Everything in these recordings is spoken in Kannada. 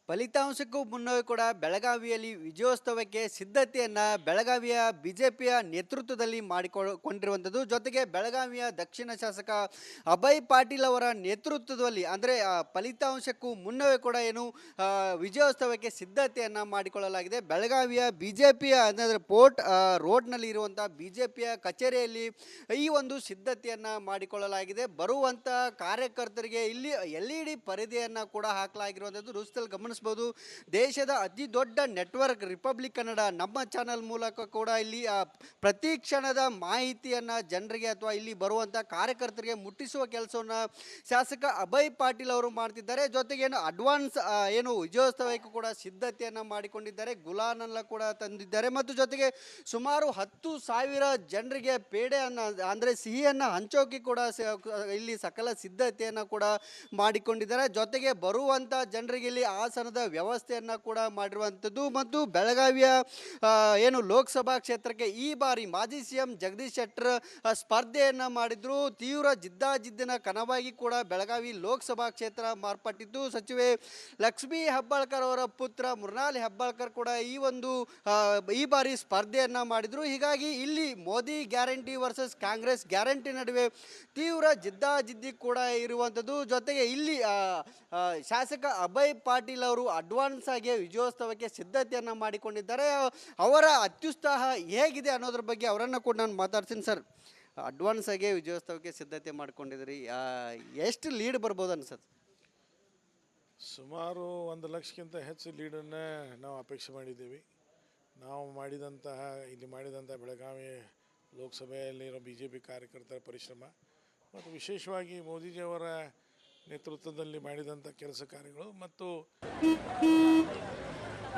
ಫಲಿತಾಂಶಕ್ಕೂ ಮುನ್ನವೇ ಕೂಡ ಬೆಳಗಾವಿಯಲ್ಲಿ ವಿಜಯೋತ್ಸವಕ್ಕೆ ಸಿದ್ಧತೆಯನ್ನ ಬೆಳಗಾವಿಯ ಬಿಜೆಪಿಯ ನೇತೃತ್ವದಲ್ಲಿ ಮಾಡಿಕೊಂಡಿರುವಂಥದ್ದು. ಜೊತೆಗೆ ಬೆಳಗಾವಿಯ ದಕ್ಷಿಣ ಶಾಸಕ ಅಭಯ್ ಪಾಟೀಲ್ ಅವರ ನೇತೃತ್ವದಲ್ಲಿ ಅಂದರೆ ಫಲಿತಾಂಶಕ್ಕೂ ಮುನ್ನವೇ ಕೂಡ ವಿಜಯೋತ್ಸವಕ್ಕೆ ಸಿದ್ಧತೆಯನ್ನ ಮಾಡಿಕೊಳ್ಳಲಾಗಿದೆ. ಬೆಳಗಾವಿಯ ಬಿಜೆಪಿಯ ಅಂದರೆ ಪೋರ್ಟ್ ರೋಡ್ನಲ್ಲಿ ಇರುವಂತಹ ಬಿಜೆಪಿಯ ಕಚೇರಿಯಲ್ಲಿ ಈ ಒಂದು ಸಿದ್ಧತೆಯನ್ನ ಮಾಡಿಕೊಳ್ಳಲಾಗಿದೆ. ಬರುವಂತ ಕಾರ್ಯಕರ್ತರಿಗೆ ಇಲ್ಲಿ LED ಪರದೆಯನ್ನ ಕೂಡ ಹಾಕಲಾಗಿರುವಂಥದ್ದು ದೃಶ್ಯದಲ್ಲಿ ಗಮನಿಸಬಹುದು. ದೇಶದ ಅತಿ ದೊಡ್ಡ ನೆಟ್ವರ್ಕ್ ರಿಪಬ್ಲಿಕ್ ಕನ್ನಡ ನಮ್ಮ ಚಾನಲ್ ಮೂಲಕ ಕೂಡ ಇಲ್ಲಿ ಪ್ರತಿ ಕ್ಷಣದ ಮಾಹಿತಿಯನ್ನ ಜನರಿಗೆ ಅಥವಾ ಇಲ್ಲಿ ಬರುವಂತ ಕಾರ್ಯಕರ್ತರಿಗೆ ಮುಟ್ಟಿಸುವ ಕೆಲಸವನ್ನ ಶಾಸಕ ಅಭಯ್ ಪಾಟೀಲ್ ಅವರು ಮಾಡ್ತಿದ್ದಾರೆ. ಜೊತೆಗೆ ಅಡ್ವಾನ್ಸ್ ವಿಜಯೋತ್ಸವಕ್ಕೂ ಕೂಡ ಸಿದ್ಧತೆಯನ್ನ ಮಾಡಿಕೊಂಡಿದ್ದಾರೆ. ಗುಲಾನೆಲ್ಲ ಕೂಡ ತಂದಿದ್ದಾರೆ ಮತ್ತು ಜೊತೆಗೆ ಸುಮಾರು 10,000 ಜನರಿಗೆ ಪೇಡೆಯನ್ನ ಅಂದ್ರೆ ಸಿಹಿಯನ್ನ ಹಂಚೋಕೆ ಕೂಡ ಇಲ್ಲಿ ಸಕಲ ಸಿದ್ಧತೆಯನ್ನ ಕೂಡ ಮಾಡಿಕೊಂಡಿದ್ದಾರೆ. ಜೊತೆಗೆ ಬರುವಂತ ಜನರಿಗೆ ಇಲ್ಲಿ ಆಸನದ ವ್ಯವಸ್ಥೆಯನ್ನ ಕೂಡ ಮಾಡಿರುವಂಥದ್ದು ಮತ್ತು ಬೆಳಗಾವಿಯ ಲೋಕಸಭಾ ಕ್ಷೇತ್ರಕ್ಕೆ ಈ ಬಾರಿ ಮಾಜಿ CM ಜಗದೀಶ್ ಶೆಟ್ಟರ್ ಸ್ಪರ್ಧೆಯನ್ನ ಮಾಡಿದ್ರು. ತೀವ್ರ ಜಿದ್ದಾಜಿದ್ದಿನ ಕನವಾಗಿ ಕೂಡ ಬೆಳಗಾವಿ ಲೋಕಸಭಾ ಕ್ಷೇತ್ರ ಮಾರ್ಪಟ್ಟಿದ್ದು. ಸಚಿವೆ ಲಕ್ಷ್ಮೀ ಹೆಬ್ಬಾಳ್ಕರ್ ಅವರ ಪುತ್ರ ಮೃಣಾಲ್ ಹೆಬ್ಬಾಳ್ಕರ್ ಕೂಡ ಈ ಬಾರಿ ಸ್ಪರ್ಧೆಯನ್ನ ಮಾಡಿದ್ರು. ಹೀಗಾಗಿ ಇಲ್ಲಿ Modi guarantee versus Congress guarantee ನಡುವೆ ತೀವ್ರ ಜಿದ್ದಾಜಿದ್ದಿ ಕೂಡ ಇರುವಂಥದ್ದು. ಜೊತೆಗೆ ಇಲ್ಲಿ ಶಾಸಕ ಅಭಯ್ ಪಾಟೀಲ್ ಅವರು ಅಡ್ವಾನ್ಸ್ ಆಗಿ ವಿಜಯೋತ್ಸವಕ್ಕೆ ಸಿದ್ಧತೆಯನ್ನ ಮಾಡಿಕೊಂಡಿದ್ದಾರೆ. ಅವರ ಅತ್ಯುತ್ಸಾಹ ಹೇಗಿದೆ ಅನ್ನೋದ್ರ ಬಗ್ಗೆ ಅವರನ್ನ ಕೂಡ ನಾನು ಮಾತಾಡ್ತೀನಿ. ಸರ್, ಅಡ್ವಾನ್ಸ್ ಆಗಿ ವಿಜಯೋತ್ಸವಕ್ಕೆ ಸಿದ್ಧತೆ ಮಾಡ್ಕೊಂಡಿದ್ರಿ, ಎಷ್ಟು ಲೀಡ್ ಬರ್ಬೋದು ಅನ್ಸತ್ತೆ? ಸುಮಾರು 1 ಲಕ್ಷಕ್ಕಿಂತ ಹೆಚ್ಚು ಲೀಡನ್ನು ನಾವು ಅಪೇಕ್ಷೆ ಮಾಡಿದ್ದೀವಿ. ನಾವು ಇಲ್ಲಿ ಮಾಡಿದಂಥ ಬೆಳಗಾವಿ ಲೋಕಸಭೆಯಲ್ಲಿರೋ BJP ಕಾರ್ಯಕರ್ತರ ಪರಿಶ್ರಮ ಮತ್ತು ವಿಶೇಷವಾಗಿ ಮೋದಿಜಿಯವರ ನೇತೃತ್ವದಲ್ಲಿ ಮಾಡಿದಂಥ ಕೆಲಸ ಕಾರ್ಯಗಳು ಮತ್ತು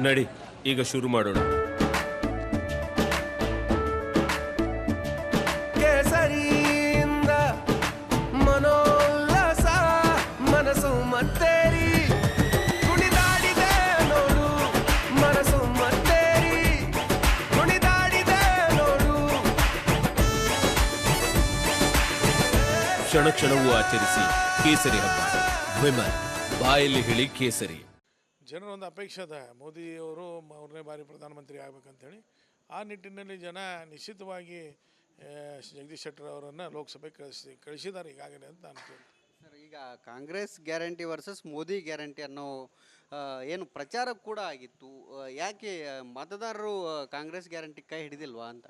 ನಡಿ ಈಗ ಶುರು ಮಾಡೋಣ. ಕೇಸರಿಯಿಂದ ಮನೋಲ್ಲಾಸ ಮನಸ್ಸು ಮತ್ತೇರಿ ಕುಣಿದಾಡಿದೆ ನೋಡು, ಮನಸ್ಸು ಮತ್ತೇರಿ ಕುಣಿದಾಡಿದೆ ನೋಡು. ಕ್ಷಣ ಕ್ಷಣವೂ ಆಚರಿಸಿ ಕೇಸರಿ ಹಬ್ಬ. ವಿಮಲ್ ಬಾಯಲ್ಲಿ ಹೇಳಿ ಕೇಸರಿ. ಜನರ ಒಂದು ಅಪೇಕ್ಷೆ ಅದ, ಮೋದಿಯವರು 3ನೇ ಬಾರಿ ಪ್ರಧಾನಮಂತ್ರಿ ಆಗ್ಬೇಕಂತೇಳಿ. ಆ ನಿಟ್ಟಿನಲ್ಲಿ ಜನ ನಿಶ್ಚಿತವಾಗಿ ಜಗದೀಶ್ ಶೆಟ್ಟರ್ ಅವರನ್ನು ಲೋಕಸಭೆ ಕಳಿಸಿದ್ದಾರೆ ಈಗಾಗಲೇ ಅಂತ ನಾನು ಕೇಳ್ತೀನಿ. ಸರ್, ಈಗ Congress guarantee versus Modi guarantee ಅನ್ನೋ ಪ್ರಚಾರ ಕೂಡ ಆಗಿತ್ತು. ಯಾಕೆ ಮತದಾರರು ಕಾಂಗ್ರೆಸ್ ಗ್ಯಾರಂಟಿ ಕೈ ಹಿಡಿದಿಲ್ವಾ ಅಂತ?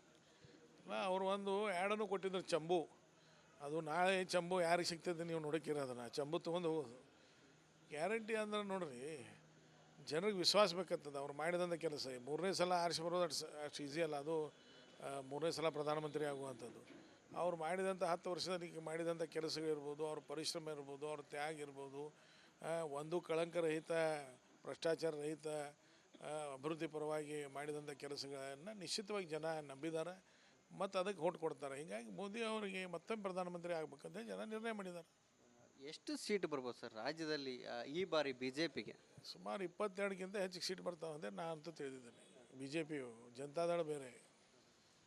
ಅವರು ಒಂದು ಆ್ಯಡನ್ನು ಕೊಟ್ಟಿದ್ರು, ಚಂಬು. ಅದು ನಾಳೆ ಚಂಬು ಯಾರಿಗೆ ಸಿಗ್ತದೆ ನೀವು ನೋಡೋಕ್ಕಿರೋದನ್ನು ಚಂಬು ತೊಗೊಂಡು ಹೋಗೋದು. ಗ್ಯಾರಂಟಿ ಅಂದ್ರೆ ನೋಡ್ರಿ, ಜನರಿಗೆ ವಿಶ್ವಾಸ ಬೇಕಂತದ ಅವ್ರು ಮಾಡಿದಂಥ ಕೆಲಸ. 3ನೇ ಸಲ ಆರಿಸಿ ಬರೋದು ಅಷ್ಟು ಈಸಿ ಅಲ್ಲ. ಅದು 3ನೇ ಸಲ ಪ್ರಧಾನಮಂತ್ರಿ ಆಗುವಂಥದ್ದು. ಅವ್ರು ಮಾಡಿದಂಥ 10 ವರ್ಷದಲ್ಲಿ ಮಾಡಿದಂಥ ಕೆಲಸಗಳಿರ್ಬೋದು, ಅವ್ರ ಪರಿಶ್ರಮ ಇರ್ಬೋದು, ಅವ್ರ ತ್ಯಾಗ ಇರ್ಬೋದು, ಒಂದು ಕಳಂಕರಹಿತ ಭ್ರಷ್ಟಾಚಾರ ರಹಿತ ಅಭಿವೃದ್ಧಿ ಪರವಾಗಿ ಮಾಡಿದಂಥ ಕೆಲಸಗಳನ್ನು ನಿಶ್ಚಿತವಾಗಿ ಜನ ನಂಬಿದ್ದಾರೆ ಮತ್ತು ಅದಕ್ಕೆ ಓಟ್ ಕೊಡ್ತಾರೆ. ಹೀಗಾಗಿ ಮೋದಿ ಅವರಿಗೆ ಮತ್ತೊಮ್ಮೆ ಪ್ರಧಾನಮಂತ್ರಿ ಆಗ್ಬೇಕಂತ ಜನ ನಿರ್ಣಯ ಮಾಡಿದ್ದಾರೆ. ಎಷ್ಟು ಸೀಟ್ ಬರ್ಬೋದು ಸರ್ ರಾಜ್ಯದಲ್ಲಿ ಈ ಬಾರಿ BJPಗೆ? ಸುಮಾರು 22ಕ್ಕಿಂತ ಹೆಚ್ಚಿಗೆ ಸೀಟ್ ಬರ್ತಾವೆ ಅಂತ ನಾನು ಅಂತೂ ತಿಳಿದಿದ್ದೇನೆ. BJP ಜನತಾದಳ ಬೇರೆ.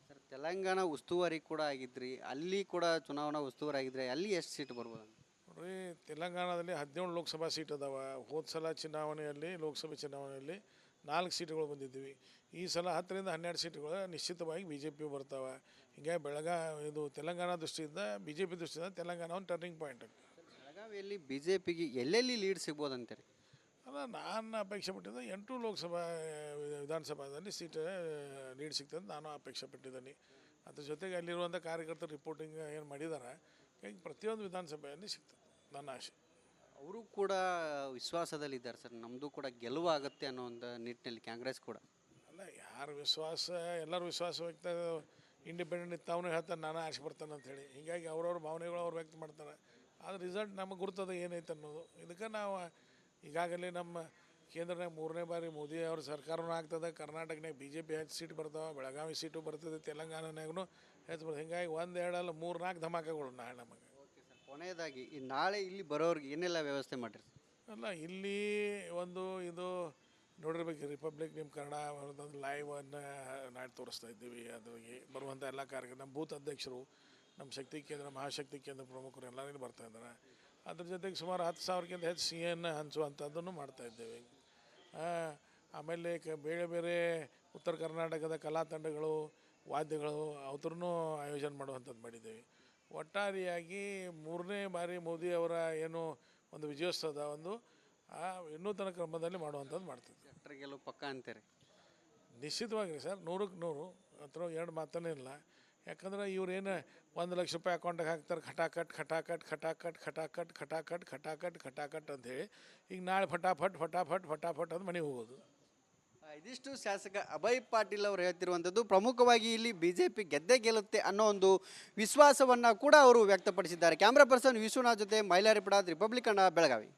ಸರ್, ತೆಲಂಗಾಣ ಉಸ್ತುವಾರಿ ಕೂಡ ಆಗಿದ್ರಿ, ಅಲ್ಲಿ ಕೂಡ ಚುನಾವಣಾ ಉಸ್ತುವಾರಿ ಆಗಿದ್ರೆ ಅಲ್ಲಿ ಎಷ್ಟು ಸೀಟ್ ಬರ್ಬೋದು? ನೋಡ್ರಿ, ತೆಲಂಗಾಣದಲ್ಲಿ 17 ಲೋಕಸಭಾ ಸೀಟ್ ಅದಾವ. ಹೋದ ಸಲ ಲೋಕಸಭೆ ಚುನಾವಣೆಯಲ್ಲಿ 4 ಸೀಟುಗಳು ಬಂದಿದ್ದೀವಿ. ಈ ಸಲ 10ರಿಂದ 12 ಸೀಟುಗಳು ನಿಶ್ಚಿತವಾಗಿ BJP ಬರ್ತಾವೆ. ಹೀಗಾಗಿ ಇದು ತೆಲಂಗಾಣ ದೃಷ್ಟಿಯಿಂದ BJP ದೃಷ್ಟಿಯಿಂದ ತೆಲಂಗಾಣ ಒಂದು ಟರ್ನಿಂಗ್ ಪಾಯಿಂಟ್. ಬೆಳಗಾವಿಯಲ್ಲಿ BJPಗೆ ಎಲ್ಲೆಲ್ಲಿ ಲೀಡ್ ಸಿಗ್ಬೋದು ಅಂತೀರಿ? ಅಲ್ಲ, ನಾನು ಅಪೇಕ್ಷೆ ಪಟ್ಟಿದ್ದೆ 8 ಲೋಕಸಭಾ ವಿಧಾನಸಭಾದಲ್ಲಿ ಸೀಟ್ ಲೀಡ್ ಸಿಗ್ತದೆ ನಾನು ಅಪೇಕ್ಷೆ ಪಟ್ಟಿದ್ದೀನಿ. ಅದ್ರ ಜೊತೆಗೆ ಅಲ್ಲಿರುವಂಥ ಕಾರ್ಯಕರ್ತರು ರಿಪೋರ್ಟಿಂಗ್ ಏನು ಮಾಡಿದ್ದಾರೆ, ಹೀಗಾಗಿ ಪ್ರತಿಯೊಂದು ವಿಧಾನಸಭೆಯಲ್ಲಿ ಸಿಗ್ತದೆ ನನ್ನ ಆಸೆ. ಅವರು ಕೂಡ ವಿಶ್ವಾಸದಲ್ಲಿದ್ದಾರೆ ಸರ್, ನಮ್ಮದು ಕೂಡ ಗೆಲುವಾಗುತ್ತೆ ಅನ್ನೋ ಒಂದು ನಿಟ್ಟಿನಲ್ಲಿ ಕಾಂಗ್ರೆಸ್ ಕೂಡ. ಅಲ್ಲ, ಯಾರ ವಿಶ್ವಾಸ, ಎಲ್ಲರೂ ವಿಶ್ವಾಸ ವ್ಯಕ್ತ ಇಂಡಿಪೆಂಡೆಂಟ್ ಇತ್ತವನು ಹೇಳ್ತಾನೆ ನಾನು ಆಸೆ ಬರ್ತಾನೆ ಅಂಥೇಳಿ. ಹೀಗಾಗಿ ಅವ್ರವ್ರ ಭಾವನೆಗಳು ಅವ್ರು ವ್ಯಕ್ತ ಮಾಡ್ತಾರೆ. ಆದರೆ ರಿಸಲ್ಟ್ ನಮಗೆ ಗುರ್ತದ ಏನೈತೆ ಅನ್ನೋದು. ಇದಕ್ಕೆ ನಾವು ಈಗಾಗಲೇ ನಮ್ಮ ಕೇಂದ್ರನಾಗ 3ನೇ ಬಾರಿ ಮೋದಿ ಅವ್ರ ಸರ್ಕಾರನೂ ಆಗ್ತದೆ. ಕರ್ನಾಟಕನಾಗ BJP ಹೆಚ್ಚು ಸೀಟ್ ಬರ್ತಾವೆ, ಬೆಳಗಾವಿ ಸೀಟು ಬರ್ತದೆ, ತೆಲಂಗಾಣನಾಗೂ ಹೆಚ್ಚು ಬರ್ತದೆ. ಹೀಗಾಗಿ 1, 2 ಅಲ್ಲ 3, 4 ಧಮಾಕಗಳು ನಾಳೆ ನಮಗೆ. ಓಕೆ ಸರ್, ಕೊನೆಯದಾಗಿ ನಾಳೆ ಇಲ್ಲಿ ಬರೋರಿಗೆ ಏನೆಲ್ಲ ವ್ಯವಸ್ಥೆ ಮಾಡಿರಿ? ಅಲ್ಲ, ಇಲ್ಲಿ ಇದು ನೋಡಿರ್ಬೇಕು, ರಿಪಬ್ಲಿಕ್ ನಿಮ್ಮ ಕನ್ನಡ ಲೈವನ್ನು ನಾಳೆ ತೋರಿಸ್ತಾ ಇದ್ದೀವಿ. ಅದ್ರಿಗೆ ಬರುವಂಥ ಎಲ್ಲ ಕಾರ್ಯಕ್ರಮ ನಮ್ಮ ಬೂತ್ ಅಧ್ಯಕ್ಷರು, ನಮ್ಮ ಶಕ್ತಿ ಕೇಂದ್ರ, ಮಹಾಶಕ್ತಿ ಕೇಂದ್ರ ಪ್ರಮುಖರು ಎಲ್ಲರೂ ಬರ್ತಾ ಇದ್ದಾರೆ. ಅದ್ರ ಜೊತೆಗೆ ಸುಮಾರು 10,000ಕ್ಕಿಂತ ಹೆಚ್ಚು ಸಿಹಿಯನ್ನು ಹಂಚುವಂಥದ್ದನ್ನು ಮಾಡ್ತಾಯಿದ್ದೇವೆ. ಆಮೇಲೆ ಬೇರೆ ಬೇರೆ ಉತ್ತರ ಕರ್ನಾಟಕದ ಕಲಾ ತಂಡಗಳು ವಾದ್ಯಗಳು ಅವ್ರನ್ನೂ ಆಯೋಜನೆ ಮಾಡುವಂಥದ್ದು ಮಾಡಿದ್ದೇವೆ. ಒಟ್ಟಾರೆಯಾಗಿ 3ನೇ ಬಾರಿ ಮೋದಿ ಅವರ ಏನು ಒಂದು ವಿಜಯೋತ್ಸವದ ಒಂದು ವಿನೂತನ ಕ್ರಮದಲ್ಲಿ ಮಾಡುವಂಥದ್ದು ಮಾಡ್ತಿದ್ದೆ. ಗೆಲುವು ಪಕ್ಕ ಅಂತೀರಿ? ನಿಶ್ಚಿತವಾಗಿ ಸರ್, 100ಕ್ಕೆ 100 ಹತ್ರ ಎರಡು ಮಾತನೇ ಇಲ್ಲ. ಯಾಕಂದ್ರೆ ಇವ್ರೇನು 1 ಲಕ್ಷ ರೂಪಾಯಿ ಅಕೌಂಟಿಗೆ ಹಾಕ್ತಾರೆ, ಖಟಾಕಟ್ ಖಟಾಕಟ್ ಖಟಾಕಟ್ ಖಟಾಕಟ್ ಖಟಾಕಟ್ ಖಟಾಕಟ್ ಖಟಾಕಟ್ ಅಂಥೇಳಿ. ಈಗ ನಾಳೆ ಫಟಾಫಟ್ ಫಟಾಫಟ್ ಫಟಾಫಟ್ ಅಂತ ಮನೆಗೆ ಹೋಗೋದು. ಇದಿಷ್ಟು ಶಾಸಕ ಅಭಯ್ ಪಾಟೀಲ್ ಅವರು ಹೇಳ್ತಿರುವಂಥದ್ದು. ಪ್ರಮುಖವಾಗಿ ಇಲ್ಲಿ ಬಿಜೆಪಿ ಗೆದ್ದೇ ಗೆಲ್ಲುತ್ತೆ ಅನ್ನೋ ಒಂದು ವಿಶ್ವಾಸವನ್ನು ಕೂಡ ಅವರು ವ್ಯಕ್ತಪಡಿಸಿದ್ದಾರೆ. ಕ್ಯಾಮ್ರಾ ಪರ್ಸನ್ ವಿಶ್ವನಾಥ್ ಜೊತೆ ಮೈಲಾರಿಪುರ, ರಿಪಬ್ಲಿಕ್ ಕನ್ನಡ, ಬೆಳಗಾವಿ.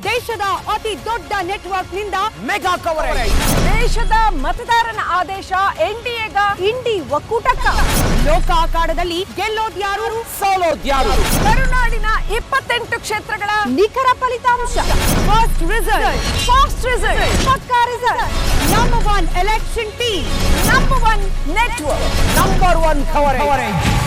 ದೇಶದ ಅತಿ ದೊಡ್ಡ ನೆಟ್ವರ್ಕ್ ನಿಂದ ಮೆಗಾ ಕವರೇಜ್. ದೇಶದ ಮತದಾರನ ಆದೇಶ ಎನ್ಡಿಎಗ ಇಂಡಿ ಒಕ್ಕೂಟಕ್ಕ. ಲೋಕ ಅಖಾಡದಲ್ಲಿ ಗೆಲ್ಲೋದ್ಯಾರು ಸೋಲೋದ್ಯಾರು. ಕರುನಾಡಿನ 28 ಕ್ಷೇತ್ರಗಳ ನಿಖರ ಫಲಿತಾಂಶ. ಫಾಸ್ಟ್ ರಿಸಲ್ಟ್, ಪಕ್ಕಾ result. Number 1 election team, number 1 network, number 1 coverage.